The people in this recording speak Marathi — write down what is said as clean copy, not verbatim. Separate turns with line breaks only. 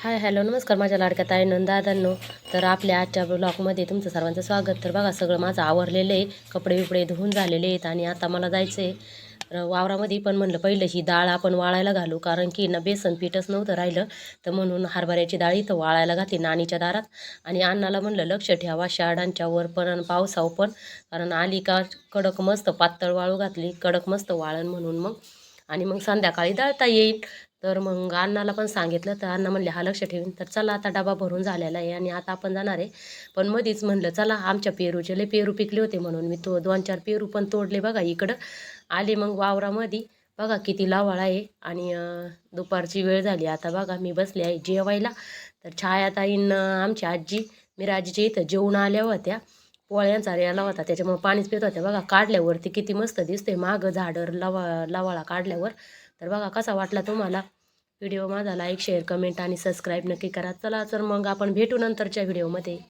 हाय हॅलो नमस्कार माझ्या लाडक्या ताईंनो दादांनो. तर आपल्या आजच्या ब्लॉगमध्ये तुमचं सर्वांचं स्वागत. तर बघा सगळं माझं आवरलेलं आहे, कपडे बिपडे धुवून झालेले आहेत आणि आता मला जायचं आहे वावरामध्ये. पण म्हणलं पहिलं ही डाळ आपण वाळायला घालू, कारण की ना बेसन पीठच नव्हतं राहिलं. तर म्हणून हरभऱ्याची डाळ इथं वाळायला घातली नानीच्या दारात. आणि अण्णाला म्हणलं लक्ष ठेवा शाळांच्या वर पण आणि पावसावर पण, कारण आली का कडक मस्त पातळ वाळू घातली, कडक मस्त वाळण म्हणून मग. आणि मग संध्याकाळी दळता येईल. तर मग अण्णाला पण सांगितलं, तर अण्णा म्हणले हा लक्ष ठेवीन. तर चला आता डबा भरून झालेला आहे आणि आता आपण जाणार आहे. पण मधीच म्हणलं चला आमच्या पेरूचे लय पेरू पिकले होते, म्हणून मी तो 2-4 पेरू पण तोडले. बघा इकडं आले मग वावरामध्ये, बघा किती लावाळा आहे. आणि दुपारची वेळ झाली आता. बघा मी बसले आहे जेवायला. तर छायाताईन आमची आजी मिराजीच्या इथं जेवून आल्या होत्या, पोळ्यांचा रेला होता त्याच्यामुळे पाणीच पित होत्या. बघा काढल्यावरती किती मस्त दिसते मागं झाडं लवाळा काढल्यावर. तर बघा कसा वाटला तुम्हाला व्हिडिओ माझा. लाईक शेअर कमेंट आणि सबस्क्राईब नक्की करा. चला तर मग आपण भेटू नंतरच्या व्हिडिओमध्ये.